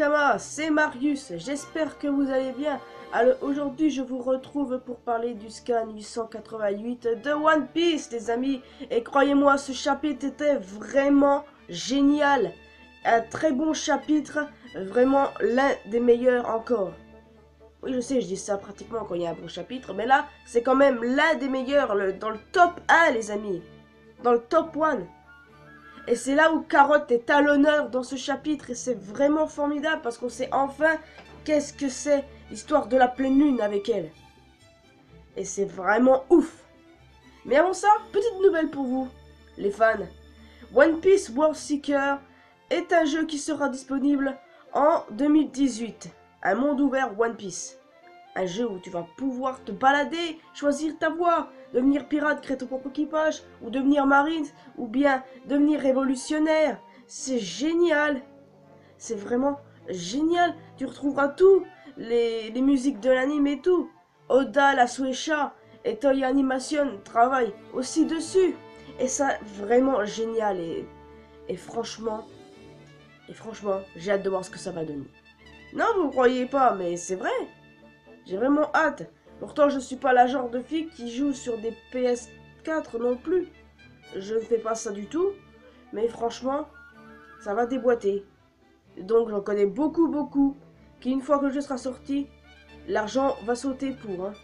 Nakama, c'est Marius, j'espère que vous allez bien. Alors aujourd'hui je vous retrouve pour parler du scan 888 de One Piece les amis. Et croyez-moi, ce chapitre était vraiment génial. Un très bon chapitre, vraiment l'un des meilleurs encore. Oui je sais, je dis ça pratiquement quand il y a un bon chapitre, mais là c'est quand même l'un des meilleurs, dans le top 1 les amis. Dans le top 1. Et c'est là où Carotte est à l'honneur dans ce chapitre. Et c'est vraiment formidable parce qu'on sait enfin qu'est-ce que c'est l'histoire de la pleine lune avec elle. Et c'est vraiment ouf. Mais avant ça, petite nouvelle pour vous, les fans. One Piece World Seeker est un jeu qui sera disponible en 2018. Un monde ouvert One Piece. Un jeu où tu vas pouvoir te balader, choisir ta voie, devenir pirate, créer ton propre équipage, ou devenir marine, ou bien devenir révolutionnaire. C'est génial. C'est vraiment génial. Tu retrouveras tout, les musiques de l'anime et tout. Oda, la Shueisha et Toei Animation travaillent aussi dessus. Et ça, vraiment génial. Et franchement, j'ai hâte de voir ce que ça va donner. Non, vous ne croyez pas, mais c'est vrai. J'ai vraiment hâte. Pourtant, je ne suis pas la genre de fille qui joue sur des PS4 non plus. Je ne fais pas ça du tout. Mais franchement, ça va déboîter. Donc, j'en connais beaucoup, qui une fois que le jeu sera sorti, l'argent va sauter pour. Hein.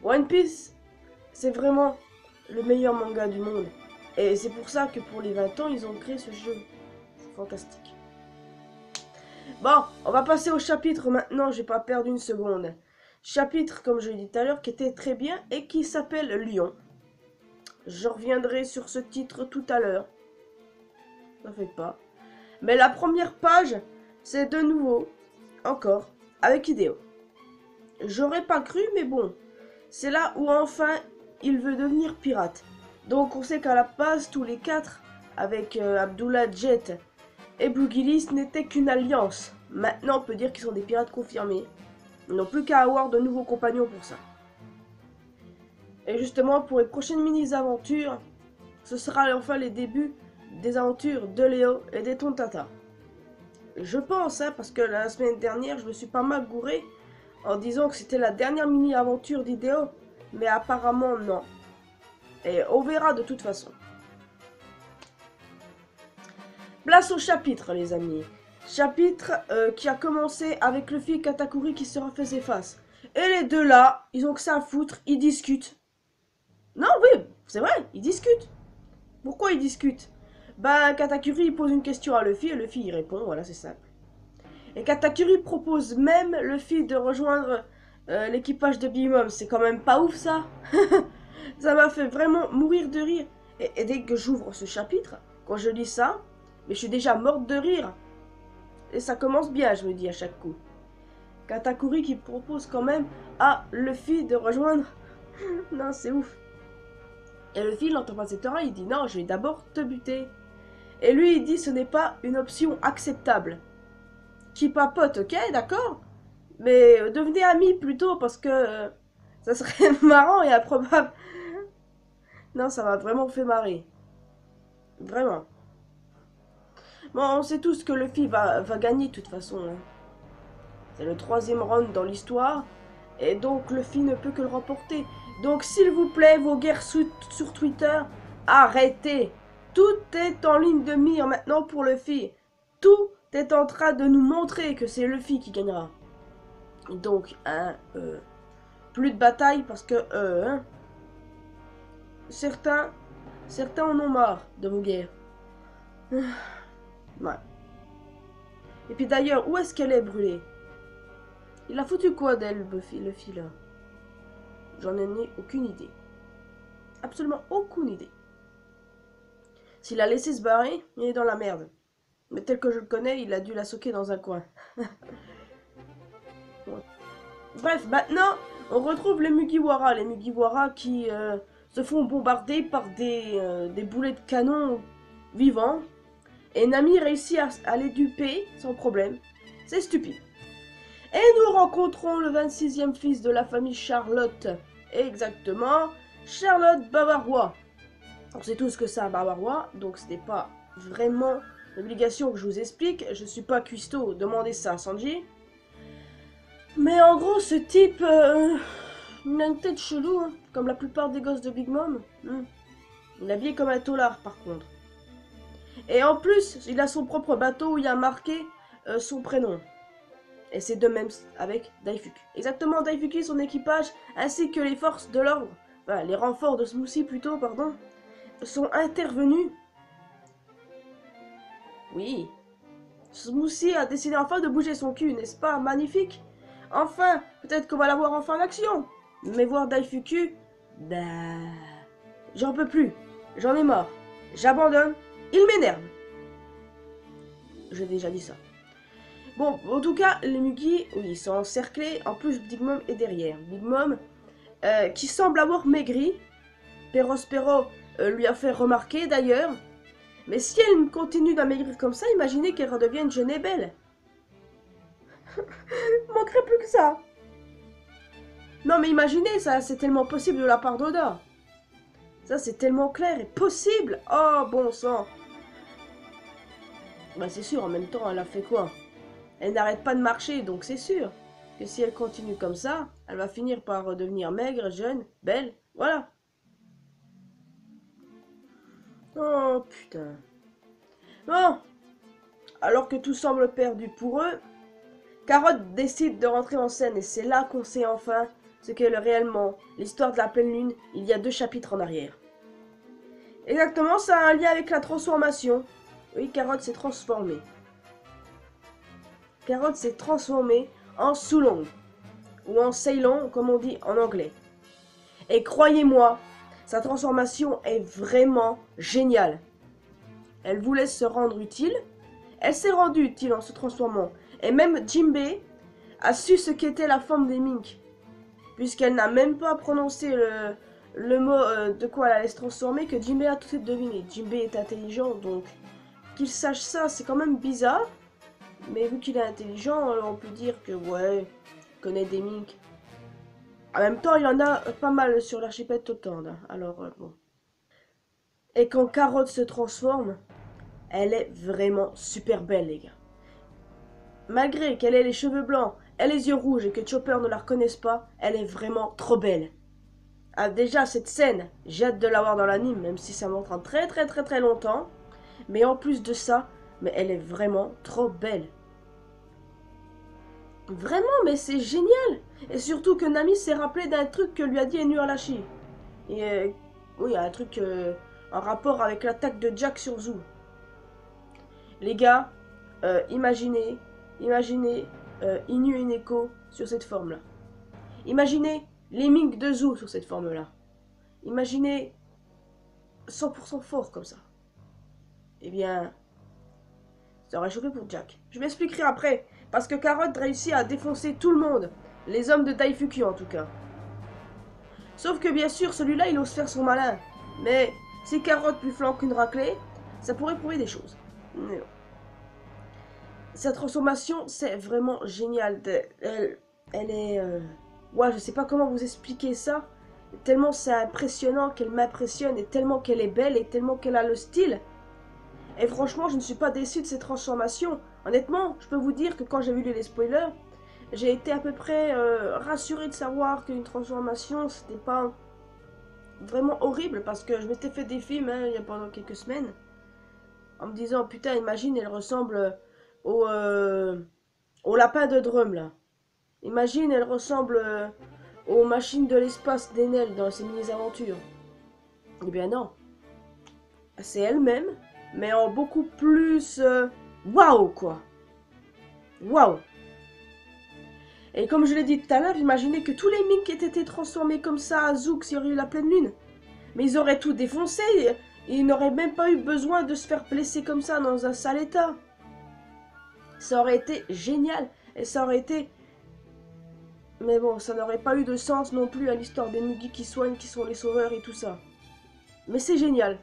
One Piece, c'est vraiment le meilleur manga du monde. Et c'est pour ça que pour les 20 ans, ils ont créé ce jeu. C'est fantastique. Bon, on va passer au chapitre maintenant, j'ai pas perdu une seconde. Chapitre, comme je l'ai dit tout à l'heure, qui était très bien et qui s'appelle Lion. Je reviendrai sur ce titre tout à l'heure. Ne faites pas. Mais la première page, c'est de nouveau, encore, avec Hideo. J'aurais pas cru, mais bon. C'est là où enfin, il veut devenir pirate. Donc on sait qu'à la base, tous les quatre, avec Abdullah, Jet et Blue Gillis, n'étaient qu'une alliance. Maintenant, on peut dire qu'ils sont des pirates confirmés. Ils n'ont plus qu'à avoir de nouveaux compagnons pour ça. Et justement, pour les prochaines mini-aventures, ce sera enfin les débuts des aventures de Léo et des Tontata. Je pense, hein, parce que la semaine dernière, je me suis pas mal gouré en disant que c'était la dernière mini-aventure d'Hideo. Mais apparemment, non. Et on verra de toute façon. Place au chapitre, les amis. Chapitre qui a commencé avec Luffy et Katakuri qui se refaisaient face. Et les deux là, ils ont que ça à foutre, ils discutent. Non, oui, c'est vrai, ils discutent. Pourquoi ils discutent? Bah, Katakuri il pose une question à Luffy et Luffy il répond, voilà, c'est simple. Et Katakuri propose même Luffy de rejoindre l'équipage de Big Mom. C'est quand même pas ouf ça. Ça m'a fait vraiment mourir de rire. Et dès que j'ouvre ce chapitre, quand je lis ça, mais je suis déjà morte de rire. Et ça commence bien, je me dis à chaque coup. Katakuri qui propose quand même à Luffy de rejoindre. Non, c'est ouf. Et Luffy, il n'entend pas cette oreille, il dit non, je vais d'abord te buter. Et lui, il dit ce n'est pas une option acceptable. Qui papote, ok, d'accord. Mais devenez amis plutôt parce que ça serait marrant et improbable. Non, ça m'a vraiment fait marrer. Vraiment. Bon, on sait tous que Luffy va gagner de toute façon. Hein. C'est le 3e round dans l'histoire. Et donc Luffy ne peut que le remporter. Donc s'il vous plaît, vos guerres sur Twitter, arrêtez. Tout est en ligne de mire maintenant pour Luffy. Tout est en train de nous montrer que c'est Luffy qui gagnera. Donc, plus de bataille parce que certains en ont marre de vos guerres. Ouais. Et puis d'ailleurs, où est-ce qu'elle est brûlée? Il a foutu quoi d'elle, Luffy, là? J'en ai aucune idée. Absolument aucune idée. S'il a laissé se barrer, il est dans la merde. Mais tel que je le connais, il a dû la soquer dans un coin. Ouais. Bref, maintenant, on retrouve les Mugiwara. Les Mugiwara qui se font bombarder par des boulets de canon vivants. Et Nami réussit à les duper sans problème. C'est stupide. Et nous rencontrons le 26e fils de la famille Charlotte. Exactement, Charlotte Bavarois. On sait tous que c'est un Bavarois, donc ce n'est pas vraiment L'obligation que je vous explique, je suis pas cuistot, demandez ça à Sanji. Mais en gros, ce type, il a une tête chelou, hein, comme la plupart des gosses de Big Mom. Il est habillé comme un tolard, par contre. Et en plus, il a son propre bateau où il y a marqué son prénom. Et c'est de même avec Daifuku. Exactement, Daifuku et son équipage, ainsi que les forces de l'ordre, enfin, les renforts de Smoothie plutôt, pardon, sont intervenus. Oui. Smoothie a décidé enfin de bouger son cul, n'est-ce pas? Magnifique. Enfin, peut-être qu'on va la voir enfin en action. Mais voir Daifuku, bah... J'en peux plus. J'en ai marre. J'abandonne. Il m'énerve. J'ai déjà dit ça. Bon, en tout cas, les Mugi, oui, ils sont encerclés. En plus, Big Mom est derrière. Big Mom, qui semble avoir maigri. Perospero lui a fait remarquer d'ailleurs. Mais si elle continue d'amaigrir comme ça, imaginez qu'elle redevienne jeune et belle. Il manquerait plus que ça. Non mais imaginez, ça c'est tellement possible de la part d'Oda. Ça c'est tellement clair et possible. Oh bon sang. Bah c'est sûr, en même temps elle a fait quoi? Elle n'arrête pas de marcher, donc c'est sûr que si elle continue comme ça, elle va finir par redevenir maigre, jeune, belle, voilà. Oh putain. Bon, alors que tout semble perdu pour eux, Carotte décide de rentrer en scène et c'est là qu'on sait enfin ce qu'est réellement l'histoire de la pleine lune il y a 2 chapitres en arrière. Exactement, ça a un lien avec la transformation. Oui, Carotte s'est transformée. Carotte s'est transformée en Sulong, ou en Ceylon comme on dit en anglais. Et croyez-moi, sa transformation est vraiment géniale. Elle voulait se rendre utile, elle s'est rendue utile en se transformant. Et même Jinbei a su ce qu'était la forme des Mink, puisqu'elle n'a même pas prononcé le mot de quoi elle allait se transformer, que Jinbei a tout de suite deviné. Jinbei est intelligent, donc qu'il sache ça, c'est quand même bizarre. Mais vu qu'il est intelligent, on peut dire que ouais, il connaît des Mink. En même temps, il y en a pas mal sur l'archipel Totande, alors bon. Et quand Carotte se transforme, elle est vraiment super belle, les gars. Malgré qu'elle ait les cheveux blancs et les yeux rouges et que Chopper ne la reconnaisse pas, elle est vraiment trop belle. Ah, déjà, cette scène, j'ai hâte de la voir dans l'anime, même si ça montre en très longtemps. Mais en plus de ça, mais elle est vraiment trop belle. Vraiment, mais c'est génial. Et surtout que Nami s'est rappelé d'un truc que lui a dit Enu Arashi. Et oui, un truc en rapport avec l'attaque de Jack sur Zou. Les gars, imaginez Inu et Neko sur cette forme-là. Imaginez les Mink de Zou sur cette forme-là. Imaginez 100% fort comme ça. Eh bien, ça aurait choqué pour Jack. Je m'expliquerai après, parce que Carotte réussit à défoncer tout le monde. Les hommes de Daifuku en tout cas. Sauf que bien sûr, celui-là, il ose faire son malin. Mais si Carotte lui flanque une raclée, ça pourrait prouver des choses. Mais non. Sa transformation, c'est vraiment génial. Elle est... Ouais, je sais pas comment vous expliquer ça. Tellement c'est impressionnant qu'elle m'impressionne, et tellement qu'elle est belle, et tellement qu'elle a le style. Et franchement, je ne suis pas déçue de ses transformations. Honnêtement, je peux vous dire que quand j'ai vu les spoilers, j'ai été à peu près rassurée de savoir qu'une transformation, c'était pas vraiment horrible. Parce que je m'étais fait des films il y a pendant quelques semaines. En me disant, putain, imagine, elle ressemble au lapin de Drum, là. Imagine, elle ressemble aux machines de l'espace d'Enel dans ses mini-aventures. Eh bien non. C'est elle-même, mais en beaucoup plus... Waouh, quoi. Waouh. Et comme je l'ai dit tout à l'heure, imaginez que tous les Mink aient été transformés comme ça à Zouk s'il y aurait eu la pleine lune. Mais ils auraient tout défoncé. Et ils n'auraient même pas eu besoin de se faire blesser comme ça dans un sale état. Ça aurait été génial. Et ça aurait été... Mais bon, ça n'aurait pas eu de sens non plus à l'histoire des Mugi qui soignent, qui sont les sauveurs et tout ça. Mais c'est génial.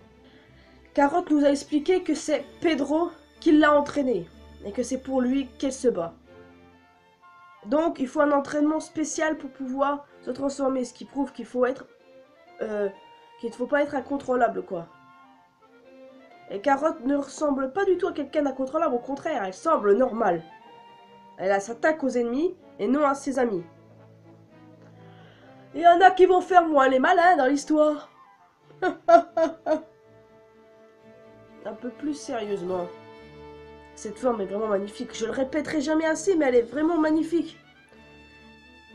Carotte nous a expliqué que c'est Pedro qui l'a entraînée. Et que c'est pour lui qu'elle se bat. Donc il faut un entraînement spécial pour pouvoir se transformer. Ce qui prouve qu'il faut être... qu'il ne faut pas être incontrôlable, quoi. Et Carotte ne ressemble pas du tout à quelqu'un d'incontrôlable, au contraire, elle semble normale. Elle s'attaque aux ennemis et non à ses amis. Il y en a qui vont faire moins les malins dans l'histoire. Un peu plus sérieusement. Cette forme est vraiment magnifique. Je le répéterai jamais assez, mais elle est vraiment magnifique.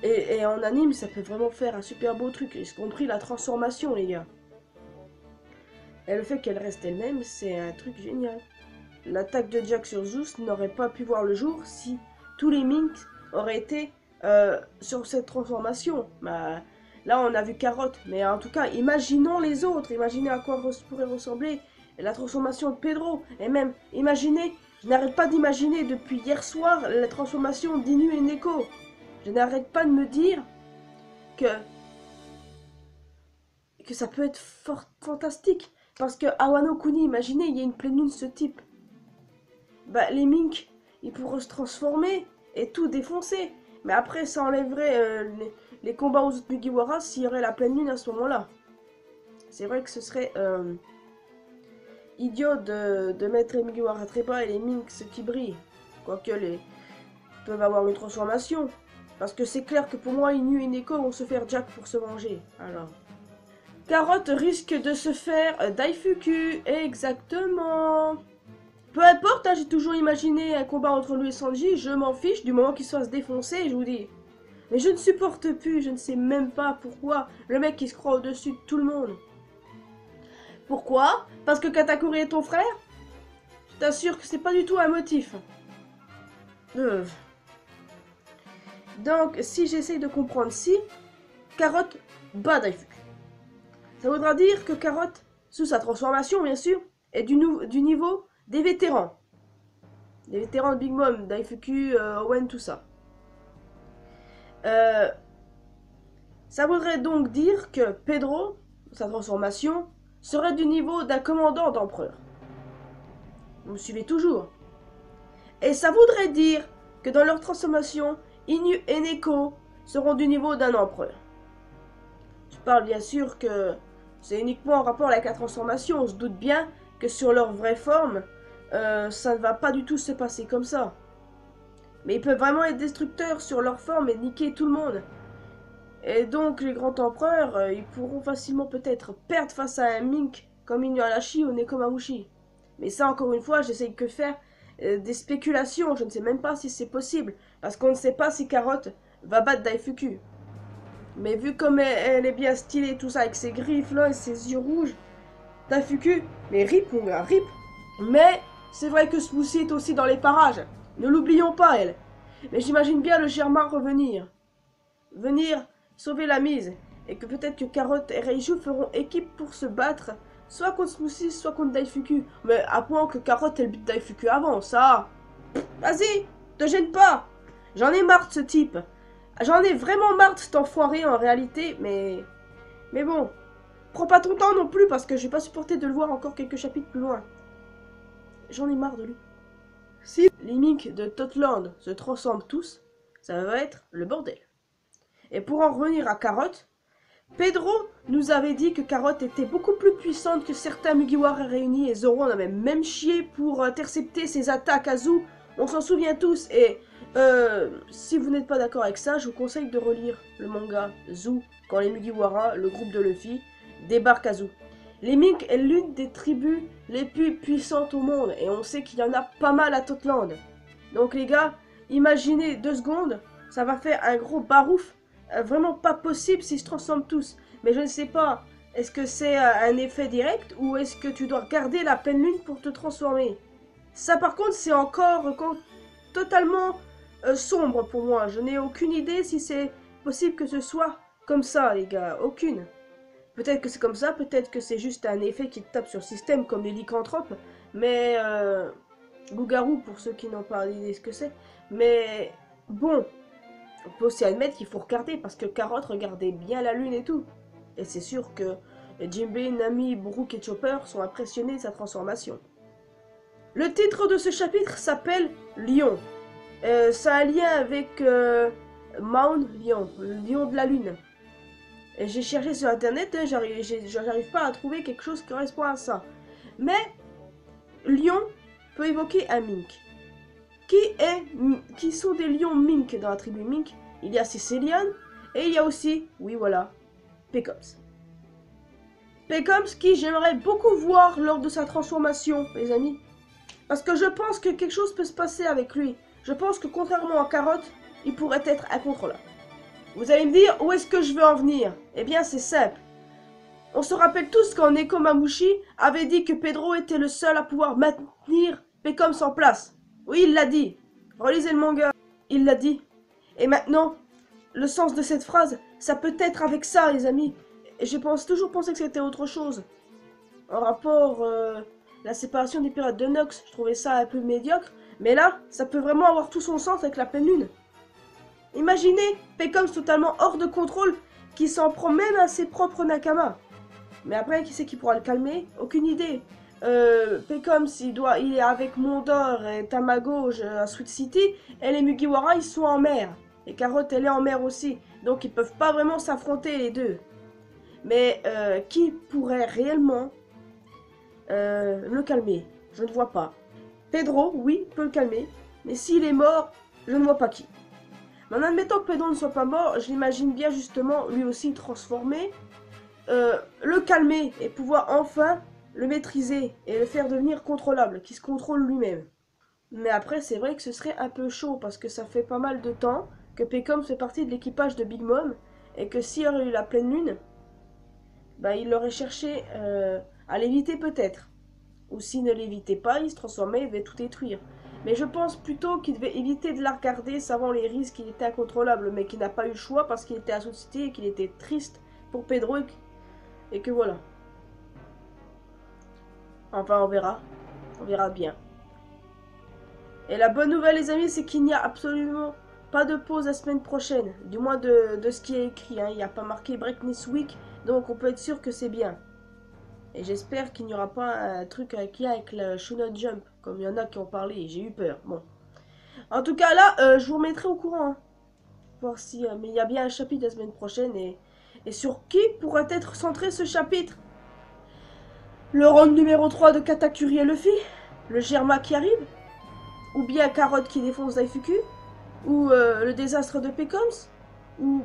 Et en anime, ça peut vraiment faire un super beau truc, y compris la transformation, les gars. Et le fait qu'elle reste elle-même, c'est un truc génial. L'attaque de Jack sur Zeus n'aurait pas pu voir le jour si tous les Minks auraient été sur cette transformation. Bah, là, on a vu Carotte, mais en tout cas, imaginons les autres. Imaginez à quoi pourrait ressembler la transformation de Pedro. Et même, imaginez, je n'arrête pas d'imaginer depuis hier soir la transformation d'Inu et Neko. Je n'arrête pas de me dire que ça peut être fantastique. Parce que Awano Kuni, imaginez, il y a une pleine lune de ce type. Bah, les Minks, ils pourraient se transformer et tout défoncer. Mais après, ça enlèverait les combats aux autres Mugiwara s'il y aurait la pleine lune à ce moment-là. C'est vrai que ce serait idiot de mettre les Mugiwara très bas et les Minks qui brillent. Quoique les peuvent avoir une transformation. Parce que c'est clair que pour moi, Inu et Neko vont se faire Jack pour se venger. Alors. Carotte risque de se faire Daifuku. Exactement. Peu importe, hein, j'ai toujours imaginé un combat entre lui et Sanji. Je m'en fiche du moment qu'il se fasse défoncer, je vous dis. Mais je ne supporte plus, je ne sais même pas pourquoi. Le mec qui se croit au-dessus de tout le monde. Pourquoi? Parce que Katakuri est ton frère? Je t'assure que c'est pas du tout un motif. Donc, si j'essaye de comprendre, si Carotte bat Daifuku, ça voudra dire que Carotte, sous sa transformation bien sûr, est du niveau des vétérans. Des vétérans de Big Mom, Daifuku, Owen, tout ça. Ça voudrait donc dire que Pedro, sa transformation, serait du niveau d'un commandant d'empereur. Vous me suivez toujours? Et ça voudrait dire que dans leur transformation, Inu et Neko seront du niveau d'un empereur. Je parle bien sûr que c'est uniquement en rapport avec la transformation. On se doute bien que sur leur vraie forme, ça ne va pas du tout se passer comme ça. Mais ils peuvent vraiment être destructeurs sur leur forme et niquer tout le monde. Et donc les grands empereurs, ils pourront facilement peut-être perdre face à un Mink comme Inuyasha ou Nekomamushi. Mais ça, encore une fois, j'essaye que de faire des spéculations. Je ne sais même pas si c'est possible. Parce qu'on ne sait pas si Carotte va battre Daifuku. Mais vu comme elle est bien stylée, tout ça, avec ses griffes là et ses yeux rouges, Daifuku, mais rip mon gars, rip. Mais c'est vrai que Smoothie est aussi dans les parages. Ne l'oublions pas, elle. Mais j'imagine bien le Germain revenir. Venir sauver la mise. Et que peut-être que Carotte et Reiju feront équipe pour se battre. Soit contre Smoothie, soit contre Daifuku. Mais à point que Carotte elle bute Daifuku avant, ça. Vas-y, te gêne pas. J'en ai marre de ce type. J'en ai vraiment marre de cet enfoiré en réalité, mais bon. Prends pas ton temps non plus parce que je vais pas supporter de le voir encore quelques chapitres plus loin. J'en ai marre de lui. Si les Minks de Totland se transforment tous, ça va être le bordel. Et pour en revenir à Carotte, Pedro nous avait dit que Carotte était beaucoup plus puissante que certains Mugiwara réunis et Zoro en avait même chié pour intercepter ses attaques à Zou. On s'en souvient tous et si vous n'êtes pas d'accord avec ça, je vous conseille de relire le manga Zou quand les Mugiwara, le groupe de Luffy, débarquent à Zou. Les Mink est l'une des tribus les plus puissantes au monde et on sait qu'il y en a pas mal à Totland. Donc les gars, imaginez 2 secondes, ça va faire un gros barouf. Vraiment pas possible s'ils se transforment tous. Mais je ne sais pas, est-ce que c'est un effet direct ou est-ce que tu dois garder la pleine lune pour te transformer? Ça par contre c'est encore totalement sombre pour moi. Je n'ai aucune idée si c'est possible que ce soit comme ça les gars, aucune. Peut-être que c'est comme ça, peut-être que c'est juste un effet qui tape sur le système comme les lycanthropes. Mais loup-garou pour ceux qui n'ont pas idée ce que c'est. Mais bon, on peut aussi admettre qu'il faut regarder parce que Carotte regardait bien la lune et tout. Et c'est sûr que Jinbei, Nami, Brook et Chopper sont impressionnés de sa transformation. Le titre de ce chapitre s'appelle Lion. Ça a un lien avec Maun Lion, le lion de la lune. Et j'ai cherché sur internet, hein, j'arrive pas à trouver quelque chose qui correspond à ça. Mais lion peut évoquer un mink. Qui sont des lions mink dans la tribu mink? Il y a Cécilian et il y a aussi, oui voilà, Pecoms. Pecoms qui j'aimerais beaucoup voir lors de sa transformation, les amis. Parce que je pense que quelque chose peut se passer avec lui. Je pense que contrairement à Carotte, il pourrait être incontrôlable. Vous allez me dire, où est-ce que je veux en venir? Eh bien, c'est simple. On se rappelle tous quand Neko Mamushi avait dit que Pedro était le seul à pouvoir maintenir Pecoms en place. Oui, il l'a dit. Relisez le manga. Il l'a dit. Et maintenant, le sens de cette phrase, ça peut être avec ça, les amis. Et j'ai toujours pensé que c'était autre chose. En rapport, la séparation des pirates de Nox, je trouvais ça un peu médiocre. Mais là, ça peut vraiment avoir tout son sens avec la pleine lune. Imaginez Pecoms totalement hors de contrôle, qui s'en prend même à ses propres Nakama. Mais après, qui c'est qui pourra le calmer? Aucune idée. Pecoms, il est avec Mondor et Tamagotchi à Sweet City, et les Mugiwara, ils sont en mer. Et Carotte, elle est en mer aussi. Donc, ils peuvent pas vraiment s'affronter, les deux. Mais qui pourrait réellement le calmer? Je ne vois pas. Pedro, oui, peut le calmer. Mais s'il est mort, je ne vois pas qui. Mais en admettant que Pedro ne soit pas mort, je l'imagine bien justement lui aussi transformer, le calmer et pouvoir enfin le maîtriser et le faire devenir contrôlable, qu'il se contrôle lui-même. Mais après, c'est vrai que ce serait un peu chaud parce que ça fait pas mal de temps que Pecoms fait partie de l'équipage de Big Mom et que s'il y aurait eu la pleine lune, bah, il aurait cherché à l'éviter peut-être. Ou s'il ne l'évitait pas, il se transformait et devait tout détruire. Mais je pense plutôt qu'il devait éviter de la regarder, savant les risques, qu'il était incontrôlable, mais qu'il n'a pas eu le choix parce qu'il était à Sweet City et qu'il était triste pour Pedro et que voilà. Enfin, on verra. On verra bien. Et la bonne nouvelle, les amis, c'est qu'il n'y a absolument pas de pause la semaine prochaine. Du moins de ce qui est écrit. Hein. Il n'y a pas marqué Break This Week, donc on peut être sûr que c'est bien. Et j'espère qu'il n'y aura pas un truc avec le Shonen Jump, comme il y en a qui ont parlé, j'ai eu peur. Bon. En tout cas, là, je vous remettrai au courant. Hein. Voir si, mais il y a bien un chapitre la semaine prochaine. Et sur qui pourrait être centré ce chapitre? Le round numéro 3 de Katakuri et Luffy? Le Germa qui arrive? Ou bien Carotte qui défonce Daifuku? Ou le désastre de Pecoms? Ou...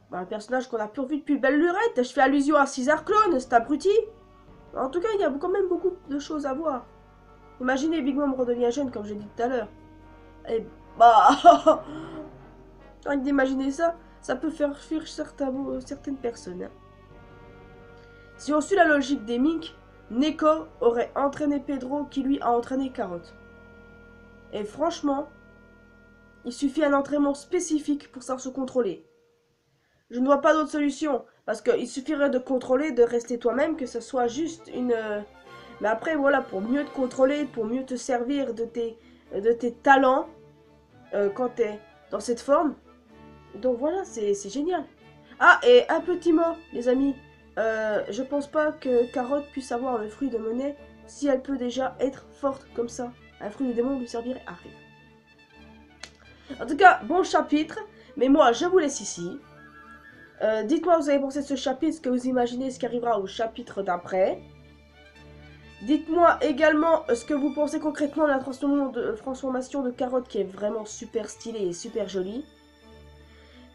Bah, un personnage qu'on a plus vu depuis Belle Lurette. Je fais allusion à Caesar Clone, c'est abruti. En tout cas, il y a quand même beaucoup de choses à voir. Imaginez Big Mom redevient jeune, comme j'ai dit tout à l'heure. Et bah... Rien que d'imaginer ça, ça peut faire fuir certaines personnes. Hein. Si on suit la logique des Mink, Neko aurait entraîné Pedro qui lui a entraîné Carotte. Et franchement, il suffit un entraînement spécifique pour savoir se contrôler. Je ne vois pas d'autre solution, parce qu'il suffirait de contrôler, de rester toi-même, que ce soit juste une... Mais après, voilà, pour mieux te contrôler, pour mieux te servir de tes talents, quand tu es dans cette forme. Donc voilà, c'est génial. Ah, et un petit mot, les amis. Je pense pas que Carotte puisse avoir le fruit de monnaie si elle peut déjà être forte comme ça. Un fruit de démon lui servirait à rien. En tout cas, bon chapitre. Mais moi, je vous laisse ici. Dites-moi vous avez pensé de ce chapitre, ce que vous imaginez, ce qui arrivera au chapitre d'après. Dites-moi également ce que vous pensez concrètement de la transformation de Carotte qui est vraiment super stylée et super jolie.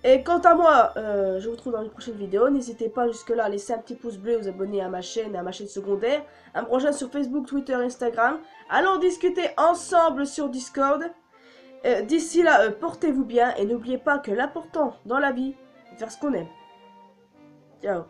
Et quant à moi, je vous retrouve dans une prochaine vidéo. N'hésitez pas jusque-là à laisser un petit pouce bleu, vous abonner à ma chaîne secondaire, à me rejoindre sur Facebook, Twitter, Instagram. Allons discuter ensemble sur Discord. D'ici là, portez-vous bien et n'oubliez pas que l'important dans la vie, c'est de faire ce qu'on aime. Ciao.